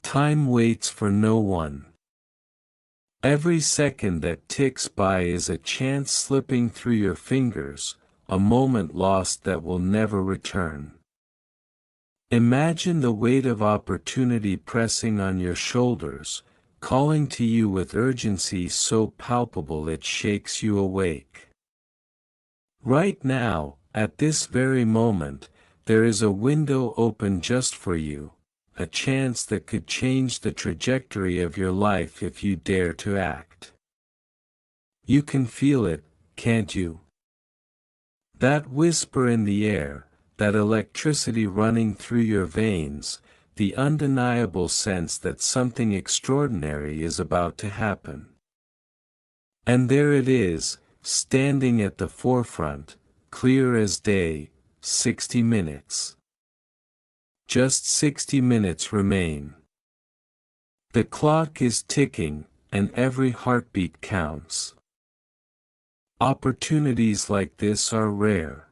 Time waits for no one. Every second that ticks by is a chance slipping through your fingers, a moment lost that will never return. Imagine the weight of opportunity pressing on your shoulders, calling to you with urgency so palpable it shakes you awake. Right now, at this very moment, there is a window open just for you, a chance that could change the trajectory of your life if you dare to act. You can feel it, can't you? That whisper in the air, that electricity running through your veins, the undeniable sense that something extraordinary is about to happen. And there it is, standing at the forefront, clear as day, 60 minutes. Just 60 minutes remain. The clock is ticking, and every heartbeat counts. Opportunities like this are rare.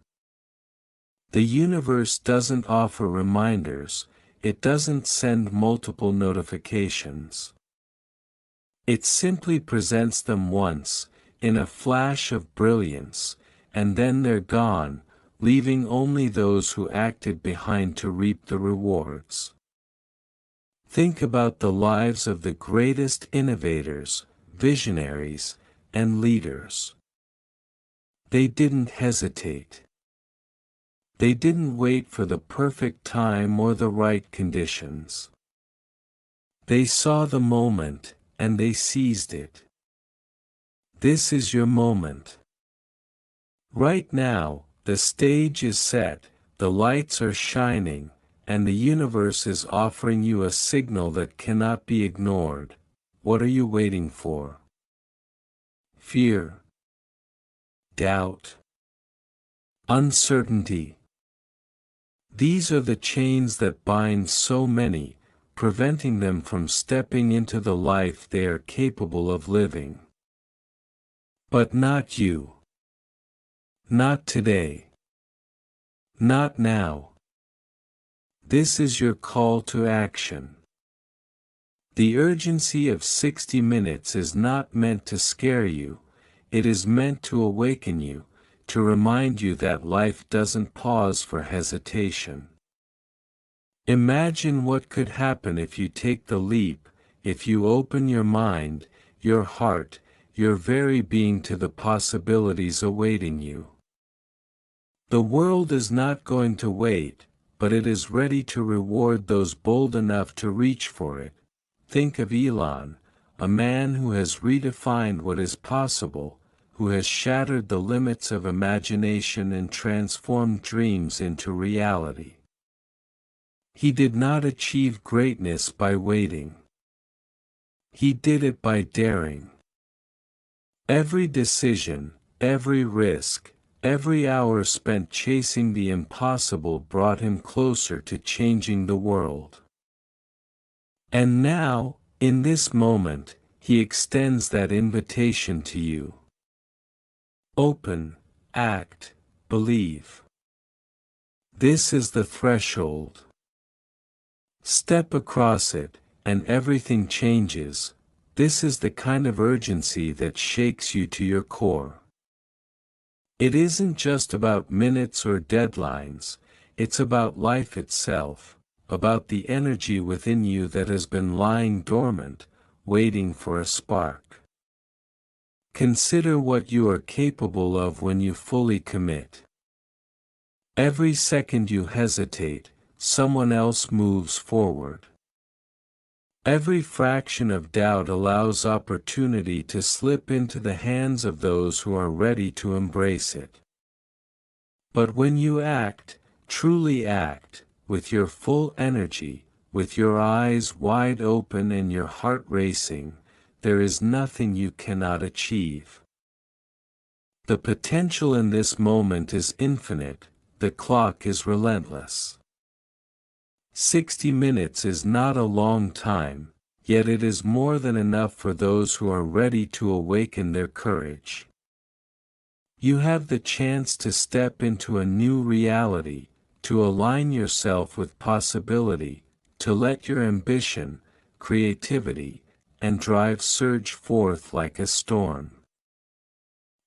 The universe doesn't offer reminders, it doesn't send multiple notifications. It simply presents them once, in a flash of brilliance, and then they're gone, leaving only those who acted behind to reap the rewards. Think about the lives of the greatest innovators, visionaries, and leaders. They didn't hesitate. They didn't wait for the perfect time or the right conditions. They saw the moment, and they seized it. This is your moment. Right now, the stage is set, the lights are shining, and the universe is offering you a signal that cannot be ignored. What are you waiting for? Fear, doubt, uncertainty. These are the chains that bind so many, preventing them from stepping into the life they are capable of living. But not you. Not today. Not now. This is your call to action. The urgency of 60 minutes is not meant to scare you, it is meant to awaken you, to remind you that life doesn't pause for hesitation. Imagine what could happen if you take the leap, if you open your mind, your heart, your very being to the possibilities awaiting you. The world is not going to wait, but it is ready to reward those bold enough to reach for it. Think of Elon, a man who has redefined what is possible, who has shattered the limits of imagination and transformed dreams into reality. He did not achieve greatness by waiting. He did it by daring. Every decision, every risk, every hour spent chasing the impossible brought him closer to changing the world. And now, in this moment, he extends that invitation to you. Open, act, believe. This is the threshold. Step across it, and everything changes. This is the kind of urgency that shakes you to your core. It isn't just about minutes or deadlines, it's about life itself, about the energy within you that has been lying dormant, waiting for a spark. Consider what you are capable of when you fully commit. Every second you hesitate, someone else moves forward. Every fraction of doubt allows opportunity to slip into the hands of those who are ready to embrace it. But when you act, truly act, with your full energy, with your eyes wide open and your heart racing, there is nothing you cannot achieve. The potential in this moment is infinite, the clock is relentless. 60 minutes is not a long time, yet it is more than enough for those who are ready to awaken their courage. You have the chance to step into a new reality, to align yourself with possibility, to let your ambition, creativity, and drive surge forth like a storm.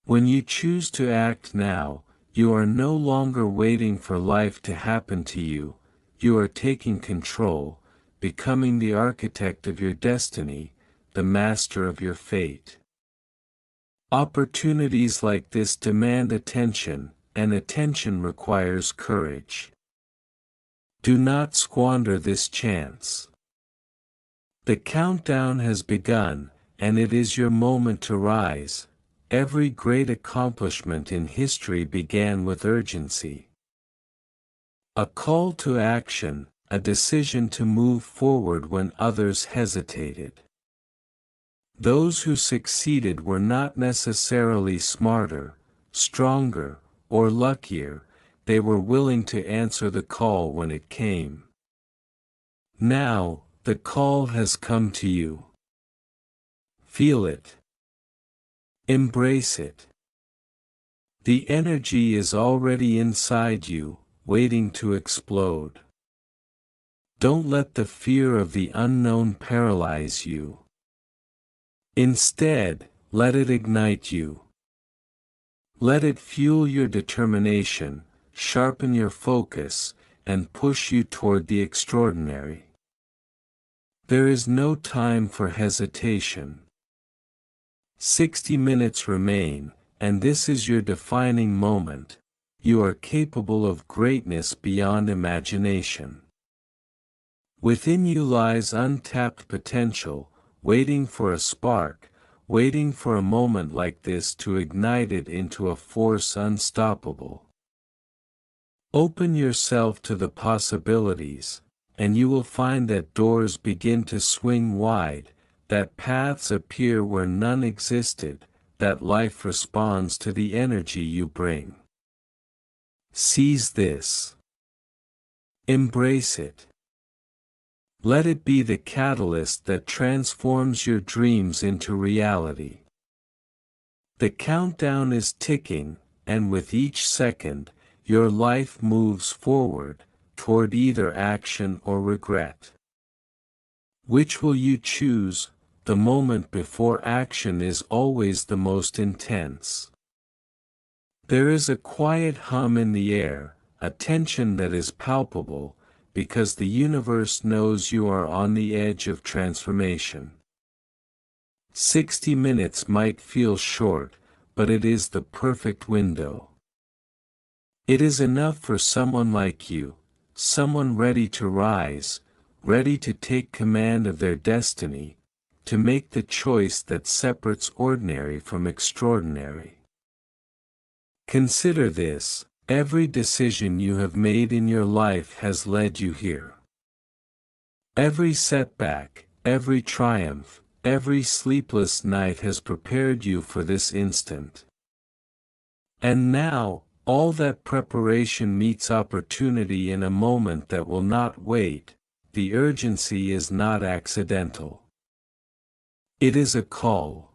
When you choose to act now, you are no longer waiting for life to happen to you, you are taking control, becoming the architect of your destiny, the master of your fate. Opportunities like this demand attention, and attention requires courage. Do not squander this chance. The countdown has begun, and it is your moment to rise. Every great accomplishment in history began with urgency. A call to action, a decision to move forward when others hesitated. Those who succeeded were not necessarily smarter, stronger, or luckier, they were willing to answer the call when it came. Now, the call has come to you. Feel it. Embrace it. The energy is already inside you, waiting to explode. Don't let the fear of the unknown paralyze you. Instead, let it ignite you. Let it fuel your determination, sharpen your focus, and push you toward the extraordinary. There is no time for hesitation. 60 minutes remain, and this is your defining moment. You are capable of greatness beyond imagination. Within you lies untapped potential, waiting for a spark, waiting for a moment like this to ignite it into a force unstoppable. Open yourself to the possibilities, and you will find that doors begin to swing wide, that paths appear where none existed, that life responds to the energy you bring. Seize this. Embrace it. Let it be the catalyst that transforms your dreams into reality. The countdown is ticking, and with each second, your life moves forward, toward either action or regret. Which will you choose? The moment before action is always the most intense. There is a quiet hum in the air, a tension that is palpable, because the universe knows you are on the edge of transformation. 60 minutes might feel short, but it is the perfect window. It is enough for someone like you, someone ready to rise, ready to take command of their destiny, to make the choice that separates ordinary from extraordinary. Consider this. Every decision you have made in your life has led you here. Every setback, every triumph, every sleepless night has prepared you for this instant. And now, all that preparation meets opportunity in a moment that will not wait. The urgency is not accidental. It is a call.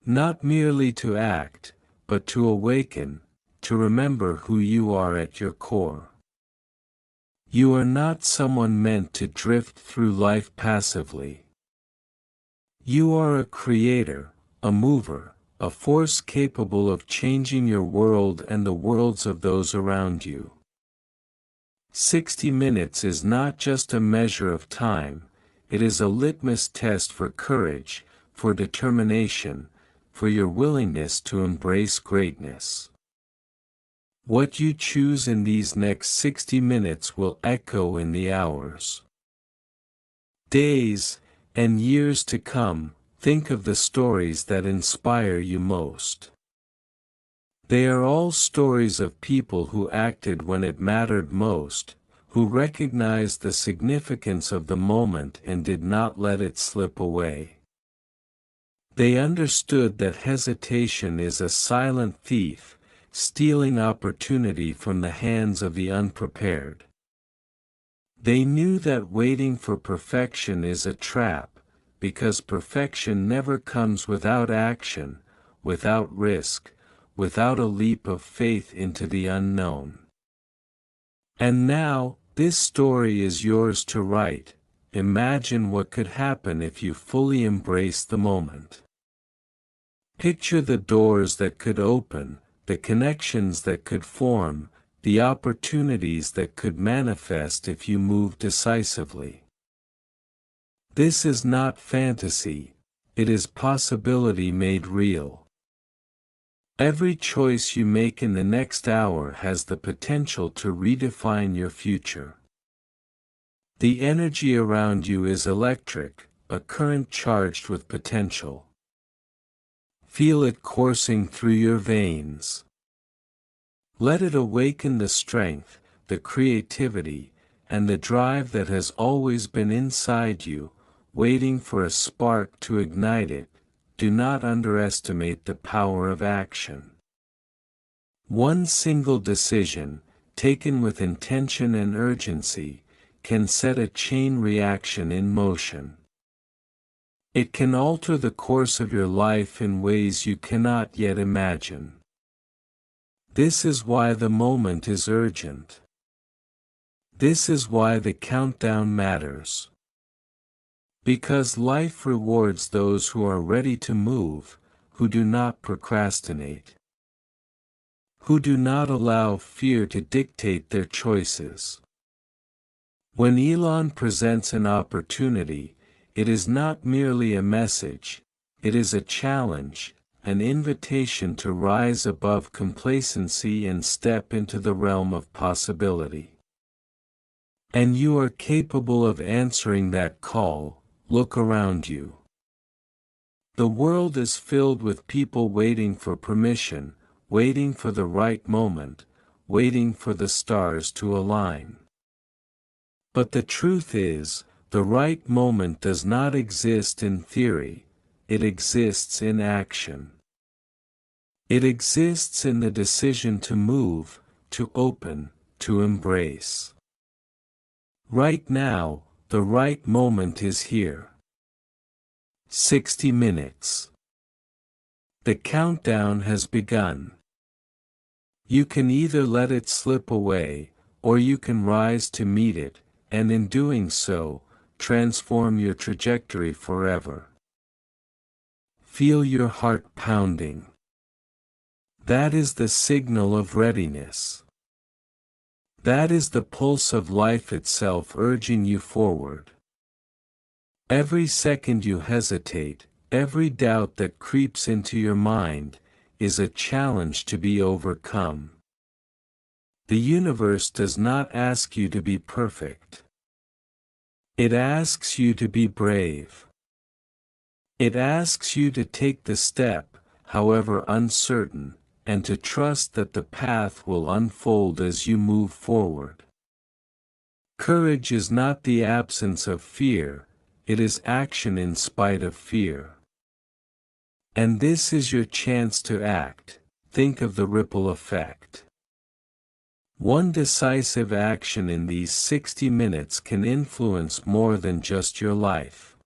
Not merely to act, but to awaken, to remember who you are at your core. You are not someone meant to drift through life passively. You are a creator, a mover, a force capable of changing your world and the worlds of those around you. 60 minutes is not just a measure of time, it is a litmus test for courage, for determination, for your willingness to embrace greatness. What you choose in these next 60 minutes will echo in the hours, days, and years to come. Think of the stories that inspire you most. They are all stories of people who acted when it mattered most, who recognized the significance of the moment and did not let it slip away. They understood that hesitation is a silent thief, stealing opportunity from the hands of the unprepared. They knew that waiting for perfection is a trap, because perfection never comes without action, without risk, without a leap of faith into the unknown. And now, this story is yours to write, imagine what could happen if you fully embrace the moment. Picture the doors that could open, the connections that could form, the opportunities that could manifest if you move decisively. This is not fantasy, it is possibility made real. Every choice you make in the next hour has the potential to redefine your future. The energy around you is electric, a current charged with potential. Feel it coursing through your veins. Let it awaken the strength, the creativity, and the drive that has always been inside you, waiting for a spark to ignite it. Do not underestimate the power of action. One single decision, taken with intention and urgency, can set a chain reaction in motion. It can alter the course of your life in ways you cannot yet imagine. This is why the moment is urgent. This is why the countdown matters. Because life rewards those who are ready to move, who do not procrastinate, who do not allow fear to dictate their choices. When Elon presents an opportunity, it is not merely a message, it is a challenge, an invitation to rise above complacency and step into the realm of possibility. And you are capable of answering that call. Look around you. The world is filled with people waiting for permission, waiting for the right moment, waiting for the stars to align. But the truth is, the right moment does not exist in theory, it exists in action. It exists in the decision to move, to open, to embrace. Right now, the right moment is here. 60 minutes. The countdown has begun. You can either let it slip away, or you can rise to meet it, and in doing so, transform your trajectory forever. Feel your heart pounding. That is the signal of readiness. That is the pulse of life itself urging you forward. Every second you hesitate, every doubt that creeps into your mind, is a challenge to be overcome. The universe does not ask you to be perfect. It asks you to be brave. It asks you to take the step, however uncertain, and to trust that the path will unfold as you move forward. Courage is not the absence of fear, it is action in spite of fear. And this is your chance to act. Think of the ripple effect. One decisive action in these 60 minutes can influence more than just your life.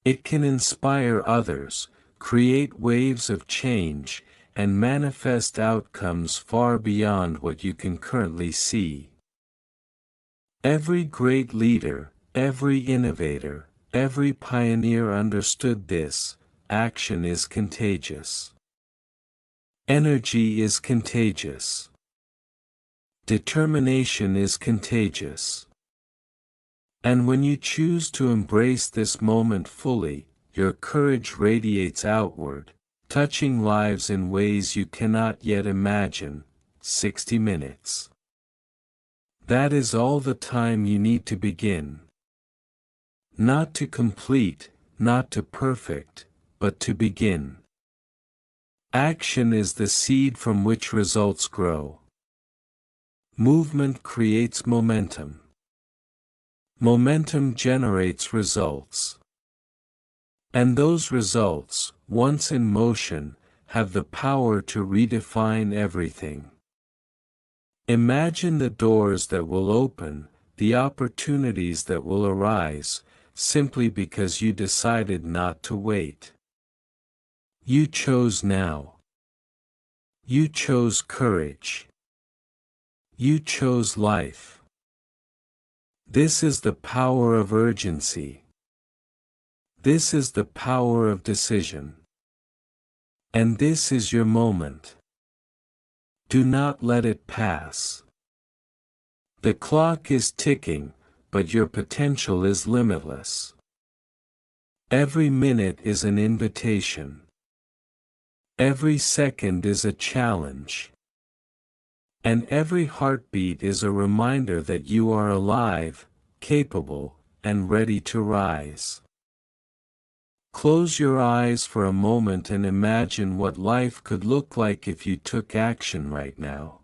It can inspire others, create waves of change, and manifest outcomes far beyond what you can currently see. Every great leader, every innovator, every pioneer understood this: action is contagious. Energy is contagious. Determination is contagious. And when you choose to embrace this moment fully, your courage radiates outward, touching lives in ways you cannot yet imagine. 60 minutes. That is all the time you need to begin. Not to complete, not to perfect, but to begin. Action is the seed from which results grow. Movement creates momentum. Momentum generates results. And those results, once in motion, have the power to redefine everything. Imagine the doors that will open, the opportunities that will arise, simply because you decided not to wait. You chose now. You chose courage. You chose life. This is the power of urgency. This is the power of decision. And this is your moment. Do not let it pass. The clock is ticking, but your potential is limitless. Every minute is an invitation. Every second is a challenge. And every heartbeat is a reminder that you are alive, capable, and ready to rise. Close your eyes for a moment and imagine what life could look like if you took action right now.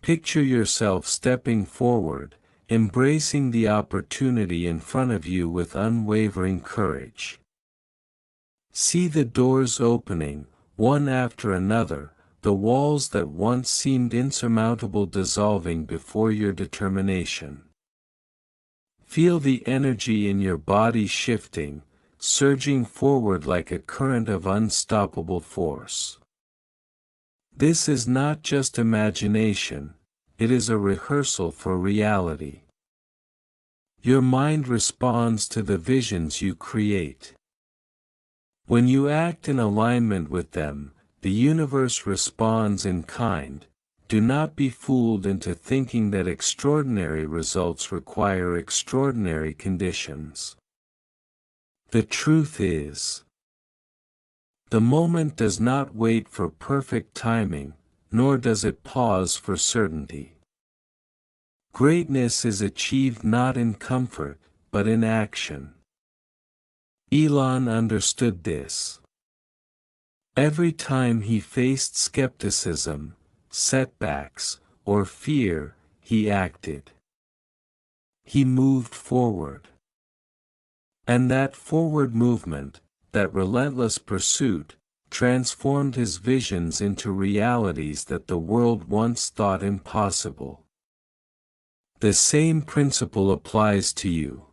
Picture yourself stepping forward, embracing the opportunity in front of you with unwavering courage. See the doors opening, one after another, the walls that once seemed insurmountable dissolving before your determination. Feel the energy in your body shifting, surging forward like a current of unstoppable force. This is not just imagination, it is a rehearsal for reality. Your mind responds to the visions you create. When you act in alignment with them, the universe responds in kind. Do not be fooled into thinking that extraordinary results require extraordinary conditions. The truth is, the moment does not wait for perfect timing, nor does it pause for certainty. Greatness is achieved not in comfort, but in action. Elon understood this. Every time he faced skepticism, setbacks, or fear, he acted. He moved forward. And that forward movement, that relentless pursuit, transformed his visions into realities that the world once thought impossible. The same principle applies to you.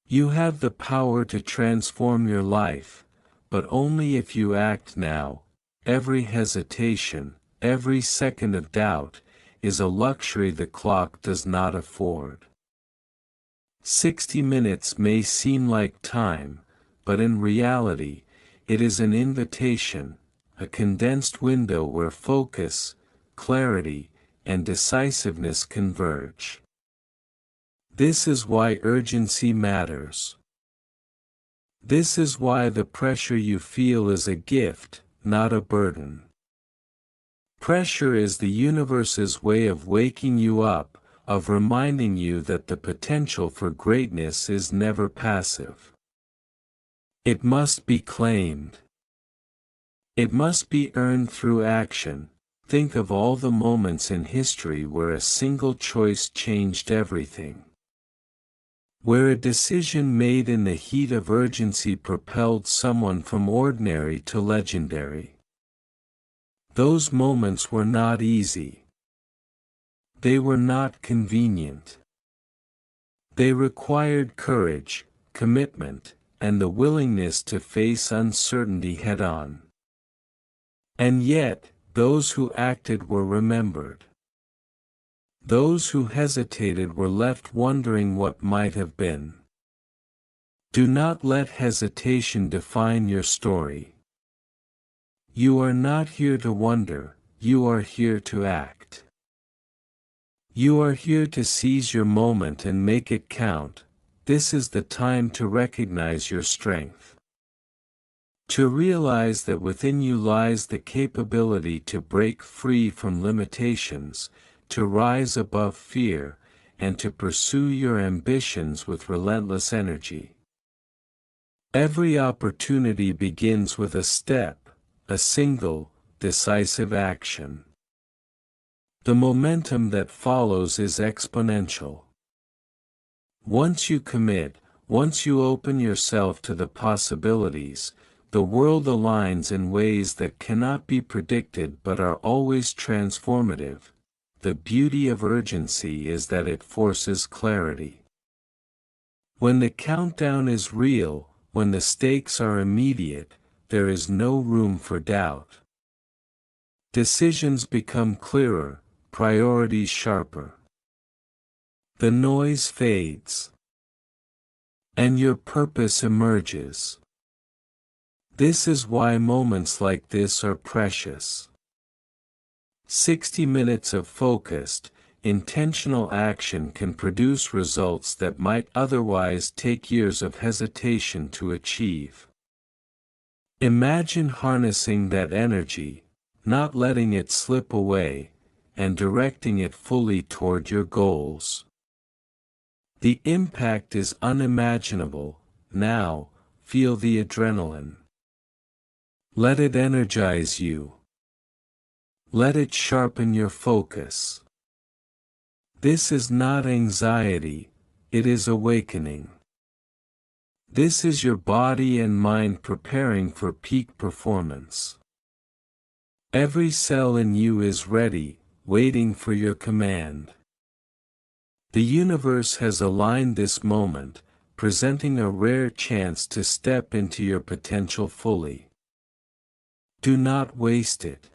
You have the power to transform your life, but only if you act now. Every hesitation, every second of doubt, is a luxury the clock does not afford. 60 minutes may seem like time, but in reality, it is an invitation, a condensed window where focus, clarity, and decisiveness converge. This is why urgency matters. This is why the pressure you feel is a gift, not a burden. Pressure is the universe's way of waking you up, of reminding you that the potential for greatness is never passive. It must be claimed. It must be earned through action. Think of all the moments in history where a single choice changed everything. Where a decision made in the heat of urgency propelled someone from ordinary to legendary. Those moments were not easy. They were not convenient. They required courage, commitment, and the willingness to face uncertainty head-on. And yet, those who acted were remembered. Those who hesitated were left wondering what might have been. Do not let hesitation define your story. You are not here to wonder, you are here to act. You are here to seize your moment and make it count. This is the time to recognize your strength. To realize that within you lies the capability to break free from limitations, to rise above fear, and to pursue your ambitions with relentless energy. Every opportunity begins with a step, a single, decisive action. The momentum that follows is exponential. Once you commit, once you open yourself to the possibilities, the world aligns in ways that cannot be predicted but are always transformative. The beauty of urgency is that it forces clarity. When the countdown is real, when the stakes are immediate, there is no room for doubt. Decisions become clearer, priorities sharper. The noise fades, and your purpose emerges. This is why moments like this are precious. 60 minutes of focused, intentional action can produce results that might otherwise take years of hesitation to achieve. Imagine harnessing that energy, not letting it slip away, and directing it fully toward your goals. The impact is unimaginable. Now, feel the adrenaline. Let it energize you. Let it sharpen your focus. This is not anxiety, it is awakening. This is your body and mind preparing for peak performance. Every cell in you is ready, waiting for your command. The universe has aligned this moment, presenting a rare chance to step into your potential fully. Do not waste it.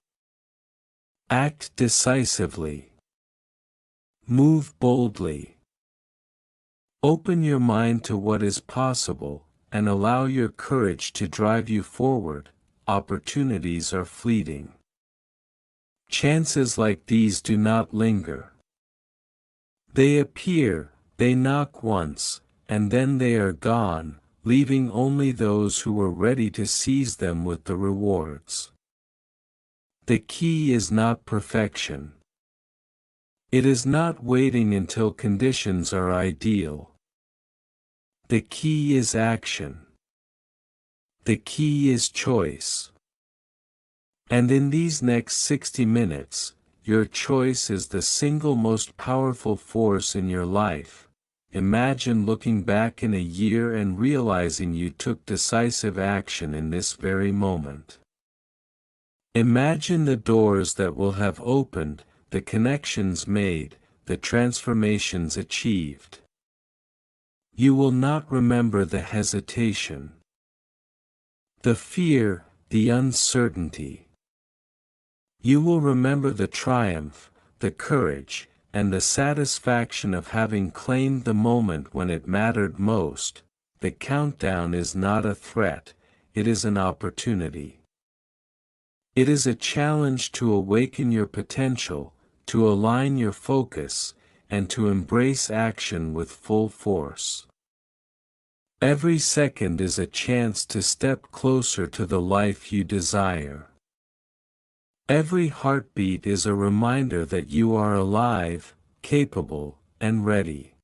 Act decisively. Move boldly. Open your mind to what is possible, and allow your courage to drive you forward. Opportunities are fleeting. Chances like these do not linger. They appear, they knock once, and then they are gone, leaving only those who are ready to seize them with the rewards. The key is not perfection. It is not waiting until conditions are ideal. The key is action. The key is choice. And in these next 60 minutes, your choice is the single most powerful force in your life. Imagine looking back in a year and realizing you took decisive action in this very moment. Imagine the doors that will have opened, the connections made, the transformations achieved. You will not remember the hesitation, the fear, the uncertainty. You will remember the triumph, the courage, and the satisfaction of having claimed the moment when it mattered most. The countdown is not a threat, it is an opportunity. It is a challenge to awaken your potential, to align your focus, and to embrace action with full force. Every second is a chance to step closer to the life you desire. Every heartbeat is a reminder that you are alive, capable, and ready.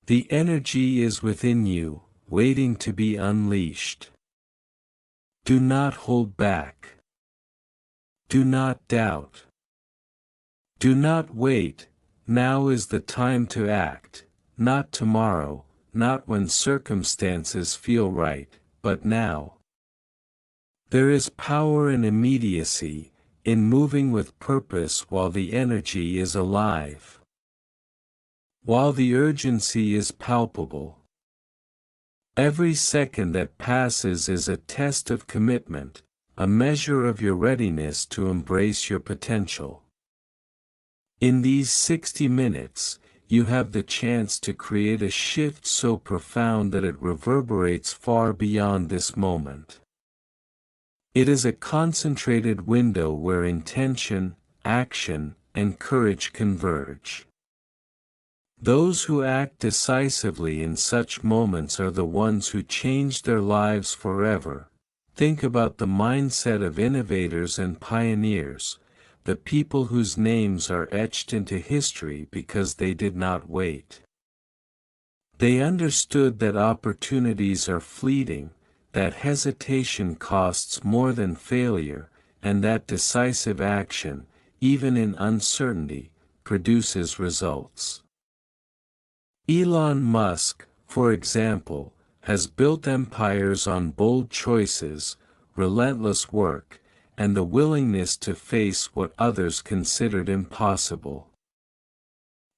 The energy is within you, waiting to be unleashed. Do not hold back. Do not doubt. Do not wait. Now is the time to act, not tomorrow, not when circumstances feel right, but now. There is power in immediacy, in moving with purpose while the energy is alive. While the urgency is palpable. Every second that passes is a test of commitment, a measure of your readiness to embrace your potential. In these 60 minutes, you have the chance to create a shift so profound that it reverberates far beyond this moment. It is a concentrated window where intention, action, and courage converge. Those who act decisively in such moments are the ones who change their lives forever. Think about the mindset of innovators and pioneers, the people whose names are etched into history because they did not wait. They understood that opportunities are fleeting, that hesitation costs more than failure, and that decisive action, even in uncertainty, produces results. Elon Musk, for example, has built empires on bold choices, relentless work, and the willingness to face what others considered impossible.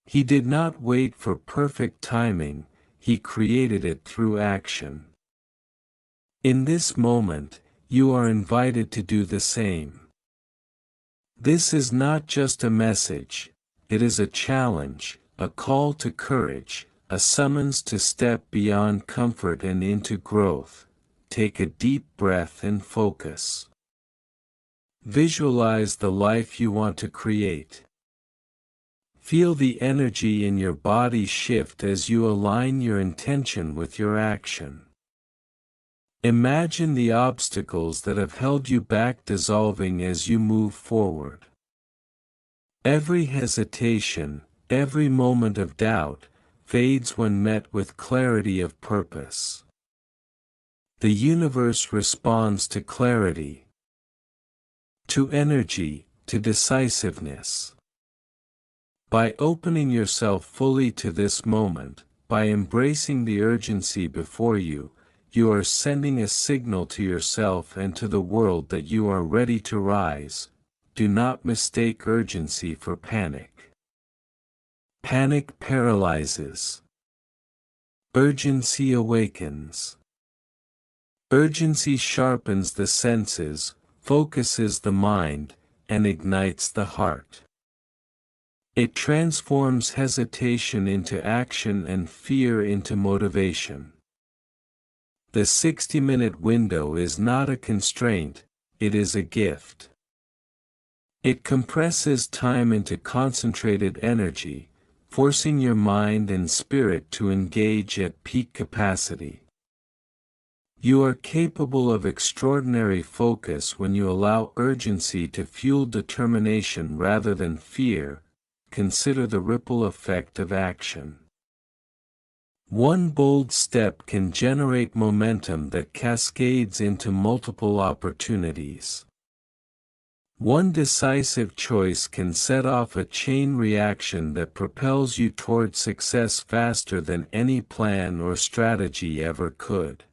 He did not wait for perfect timing, he created it through action. In this moment, you are invited to do the same. This is not just a message, it is a challenge, a call to courage, a summons to step beyond comfort and into growth. Take a deep breath and focus. Visualize the life you want to create. Feel the energy in your body shift as you align your intention with your action. Imagine the obstacles that have held you back dissolving as you move forward. Every hesitation, every moment of doubt, fades when met with clarity of purpose. The universe responds to clarity, to energy, to decisiveness. By opening yourself fully to this moment, by embracing the urgency before you, you are sending a signal to yourself and to the world that you are ready to rise. Do not mistake urgency for panic. Panic paralyzes. Urgency awakens. Urgency sharpens the senses, focuses the mind, and ignites the heart. It transforms hesitation into action and fear into motivation. The 60-minute window is not a constraint, it is a gift. It compresses time into concentrated energy, forcing your mind and spirit to engage at peak capacity. You are capable of extraordinary focus when you allow urgency to fuel determination rather than fear. Consider the ripple effect of action. One bold step can generate momentum that cascades into multiple opportunities. One decisive choice can set off a chain reaction that propels you toward success faster than any plan or strategy ever could.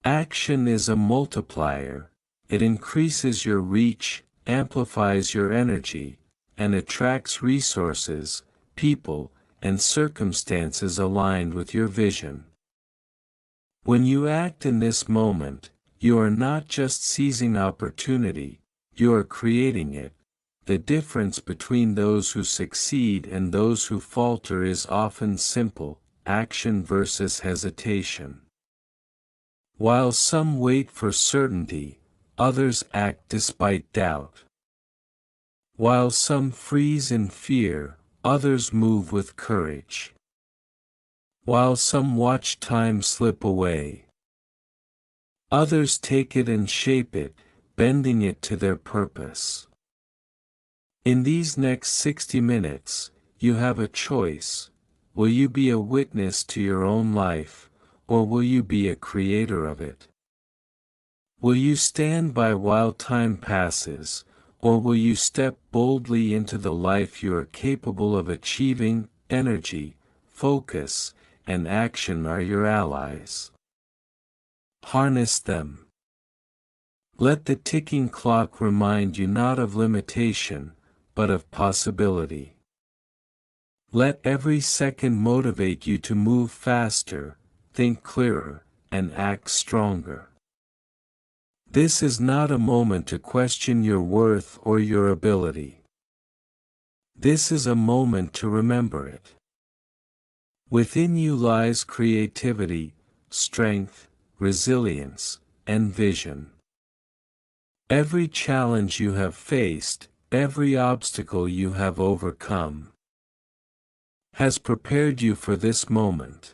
Action is a multiplier. It increases your reach, amplifies your energy, and attracts resources, people, and circumstances aligned with your vision. When you act in this moment, you are not just seizing opportunity, you are creating it. The difference between those who succeed and those who falter is often simple: action versus hesitation. While some wait for certainty, others act despite doubt. While some freeze in fear, others move with courage. While some watch time slip away, others take it and shape it, bending it to their purpose. In these next 60 minutes, you have a choice. Will you be a witness to your own life, or will you be a creator of it? Will you stand by while time passes, or will you step boldly into the life you are capable of achieving? Energy, focus, and action are your allies. Harness them. Let the ticking clock remind you not of limitation, but of possibility. Let every second motivate you to move faster, think clearer, and act stronger. This is not a moment to question your worth or your ability. This is a moment to remember it. Within you lies creativity, strength, resilience, and vision. Every challenge you have faced, every obstacle you have overcome, has prepared you for this moment.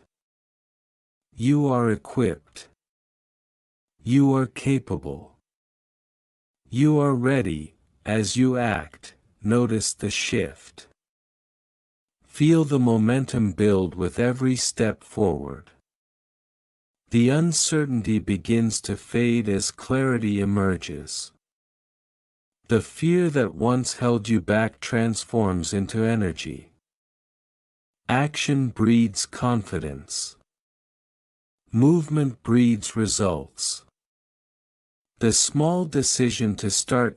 You are equipped. You are capable. You are ready. As you act, notice the shift. Feel the momentum build with every step forward. The uncertainty begins to fade as clarity emerges. The fear that once held you back transforms into energy. Action breeds confidence. Movement breeds results. The small decision to start